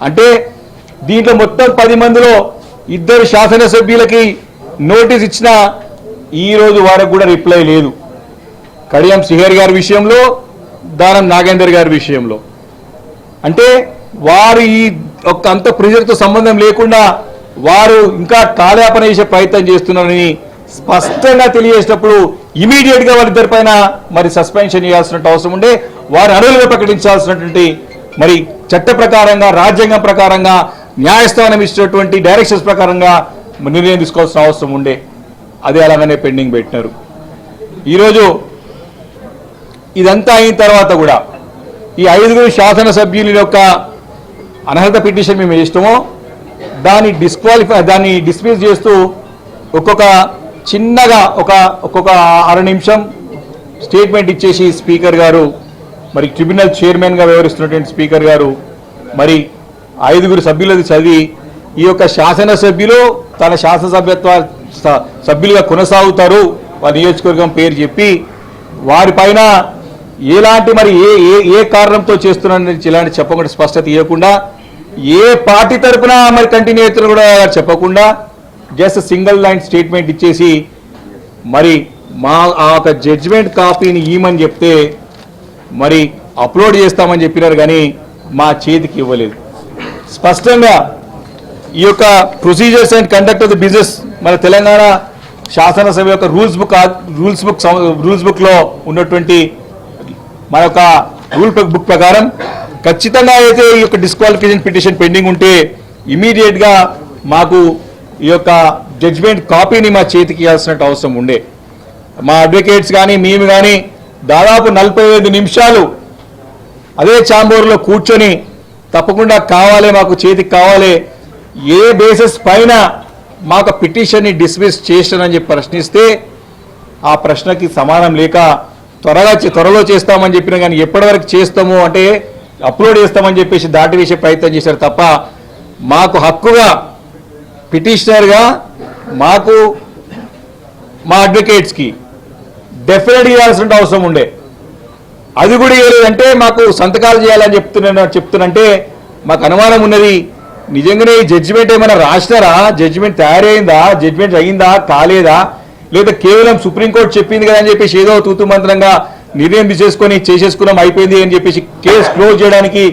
అంటే దీంట్లో మొత్తం 10 మందిలో 2 శాసనసభ్యులకి నోటీస్ ఇచ్చిన ఈ రోజు వరకు కూడా రిప్లై లేదు. కడియం శ్రీహరి గారి విషయంలో, దానం నాగేందర్ గారి విషయంలో. అంటే వారు ఈ అంత ప్రెజర్తో సంబంధం లేకుండా వారు ఇంకా కాలయాపన చేసే ప్రయత్నం చేస్తున్నారని స్పష్టంగా తెలియజేసినప్పుడు ఇమీడియట్ గా వారిద్దరిపైన మరి సస్పెన్షన్ చేయాల్సిన అవసరం ఉండే, వారు అర్హులుగా ప్రకటించాల్సినటువంటి మరి చట్ట ప్రకారంగా, రాజ్యాంగం ప్రకారంగా, న్యాయస్థానం ఇచ్చినటువంటి డైరెక్షన్స్ ప్రకారంగా నిర్ణయం తీసుకోవాల్సిన అవసరం ఉండే. అది అలాగనే పెండింగ్ పెట్టినారు. ఈరోజు ఇదంతా అయిన తర్వాత కూడా ఈ 5 శాసనసభ్యుల యొక్క అనర్హత పిటిషన్ మేము ఇష్టమో దాన్ని డిస్మిస్ చేస్తూ ఒక్కొక్క చిన్నగా ఒక్కొక్క 6 నిమిషం స్టేట్మెంట్ ఇచ్చేసి స్పీకర్ గారు, మరి ట్రిబ్యునల్ చైర్మన్గా వ్యవహరిస్తున్నటువంటి స్పీకర్ గారు మరి 5 సభ్యులది చదివి ఈ యొక్క శాసనసభ్యులు తన శాసనసభ్యత్వ సభ్యులుగా కొనసాగుతారు వారి నియోజకవర్గం పేరు చెప్పి వారిపైన ఎలాంటి మరి ఏ కారణంతో చేస్తున్నారని ఇలాంటి చెప్పకుండా స్పష్టత ఇవ్వకుండా, ఏ పార్టీ తరఫున మరి కంటిన్యూ అవుతున్నా కూడా చెప్పకుండా జస్ట్ సింగిల్ లైన్ స్టేట్మెంట్ ఇచ్చేసి మరి మా ఆ ఒక జడ్జిమెంట్ కాపీని ఇవ్వమని చెప్తే మరి అప్లోడ్ చేస్తామని చెప్పినారు కానీ మా చేతికి ఇవ్వలేదు. స్పష్టంగా ఈ యొక్క procedures and conduct of the business మన తెలంగాణ శాసనసభ యొక్క రూల్స్ బుక్లో ఉన్నటువంటి మన యొక్క రూల్ బుక్ ప్రకారం ఖచ్చితంగా అయితే ఈ యొక్క డిస్క్వాలిఫికేషన్ పిటిషన్ పెండింగ్ ఉంటే ఇమీడియట్గా మాకు ఈ యొక్క జడ్జిమెంట్ కాపీని మా చేతికి ఇవ్వాల్సిన అవసరం ఉండే. మా అడ్వకేట్స్ కానీ మేము కానీ దాదాపు 45 నిమిషాలు అదే ఛాంబర్లో కూర్చొని తప్పకుండా కావాలి, మాకు చేతికి కావాలి, ఏ బేసిస్ పైన మాకు పిటిషన్ని డిస్మిస్ చేస్తానని చెప్పి ప్రశ్నిస్తే ఆ ప్రశ్నకి సమాధానం లేక త్వరలో చేస్తామని చెప్పినా కానీ ఎప్పటివరకు చేస్తాము అంటే అప్లోడ్ చేస్తామని చెప్పేసి దాటి వేసే ప్రయత్నం చేశారు తప్ప మాకు హక్కుగా పిటిషనర్గా మాకు మా అడ్వకేట్స్కి డెఫినెట్గా ఇవ్వాల్సిన అవసరం ఉండే. అది కూడా ఇవ్వలేదంటే మాకు సంతకాలు చేయాలని చెప్తున్నంటే మాకు అనుమానం ఉన్నది. నిజంగానే ఈ జడ్జిమెంట్ ఏమైనా రాసినారా, జడ్జిమెంట్ తయారైందా, జడ్జిమెంట్ అయిందా కాలేదా, లేదా కేవలం సుప్రీంకోర్టు చెప్పింది కదా అని చెప్పేసి ఏదో తూతు మంత్రంగా నిర్ణయం చేసేసుకున్నాం అయిపోయింది అని చెప్పేసి కేసు క్లోజ్ చేయడానికి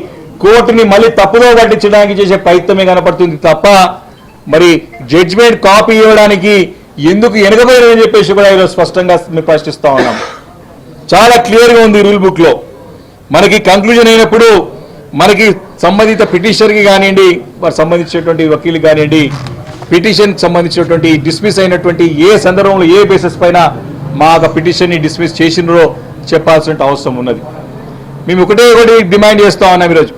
కోర్టుని మళ్ళీ తప్పుదో పట్టించడానికి చేసే ప్రయత్నమే కనపడుతుంది తప్ప మరి జడ్జిమెంట్ కాపీ ఇవ్వడానికి ఎందుకు వెనకపోయారని చెప్పేసి కూడా ఈరోజు స్పష్టంగా మేము ప్రశ్నిస్తా ఉన్నాం. చాలా క్లియర్గా ఉంది రూల్ బుక్లో. మనకి కంక్లూజన్ అయినప్పుడు మనకి సంబంధిత పిటిషనర్కి కానివ్వండి, వారు సంబంధించినటువంటి వకీలు కానివ్వండి, పిటిషన్ సంబంధించినటువంటి డిస్మిస్ అయినటువంటి ఏ సందర్భంలో ఏ బేసిస్ పైన మా పిటిషన్ని డిస్మిస్ చేసినారో చెప్పాల్సిన అవసరం ఉన్నది. మేము ఒకటి డిమాండ్ చేస్తా ఉన్నాం. ఈరోజు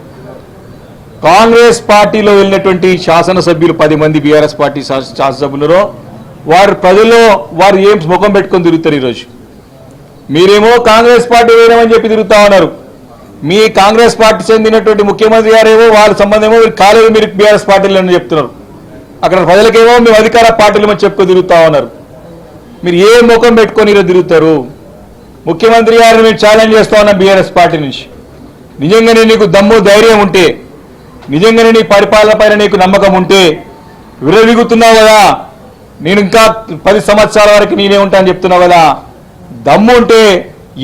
కాంగ్రెస్ పార్టీలో వెళ్ళినటువంటి శాసనసభ్యులు 10 మంది బీఆర్ఎస్ పార్టీ శాసనసభ్యులు వారు ప్రజల్లో వారు ఏం ముఖం పెట్టుకొని తిరుగుతారు. ఈరోజు మీరేమో కాంగ్రెస్ పార్టీ వేయమని చెప్పి తిరుగుతా ఉన్నారు. మీ కాంగ్రెస్ పార్టీ చెందినటువంటి ముఖ్యమంత్రి గారేమో వాళ్ళ సంబంధమో కాలేదు, మీరు బీఆర్ఎస్ పార్టీలో చెప్తున్నారు. అక్కడ ప్రజలకేమో మేము అధికార పార్టీలు చెప్పుకొని తిరుగుతా ఉన్నారు. మీరు ఏ ముఖం పెట్టుకొని ఈరోజు తిరుగుతారు? ముఖ్యమంత్రి గారిని మేము ఛాలెంజ్ చేస్తా ఉన్నాం బీఆర్ఎస్ పార్టీ నుంచి. నిజంగానే నీకు దమ్ము ధైర్యం ఉంటే, నిజంగానే నీ పరిపాలన పైన నీకు నమ్మకం ఉంటే విరవిగుతున్నావు కదా, నేను ఇంకా 10 సంవత్సరాల వరకు నేనే ఉంటా అని చెప్తున్నావు కదా, దమ్ము ఉంటే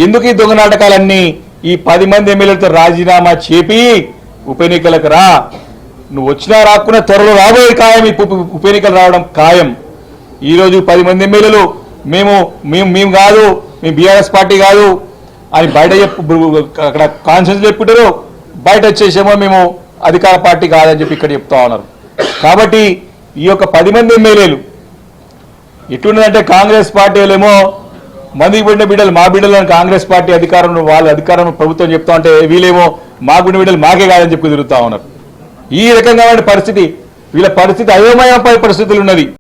ఎందుకు ఈ దొంగ నాటకాలన్నీ? ఈ 10 మంది ఎమ్మెల్యేలతో రాజీనామా చేపి ఉప ఎన్నికలకు రా. నువ్వు వచ్చినా రాకున్నా త్వరలో రాబోయే ఖాయం, ఈ ఉప ఎన్నికలు రావడం ఖాయం. ఈరోజు 10 మంది ఎమ్మెల్యేలు మేము కాదు, మేము బీఆర్ఎస్ పార్టీ కాదు అని బయట అక్కడ కాన్ఫరెన్స్ చెప్పుకుంటారు, బయట వచ్చేసేమో మేము అధికార పార్టీ కాదని చెప్పి ఇక్కడ చెప్తా ఉన్నారు. కాబట్టి ఈ యొక్క 10 మంది ఎమ్మెల్యేలు ఎట్లున్నదంటే కాంగ్రెస్ పార్టీలేమో మందికి పడిన బిడ్డలు మా బిడ్డలను కాంగ్రెస్ పార్టీ అధికారంలో వాళ్ళ అధికారం ప్రభుత్వం చెప్తా ఉంటే వీళ్ళేమో మా గుండె బిడ్డలు మాకే కాదని చెప్పి తిరుగుతా ఉన్నారు. ఈ రకంగా పరిస్థితి, వీళ్ళ పరిస్థితి అయోమయ పరిస్థితులు ఉన్నది.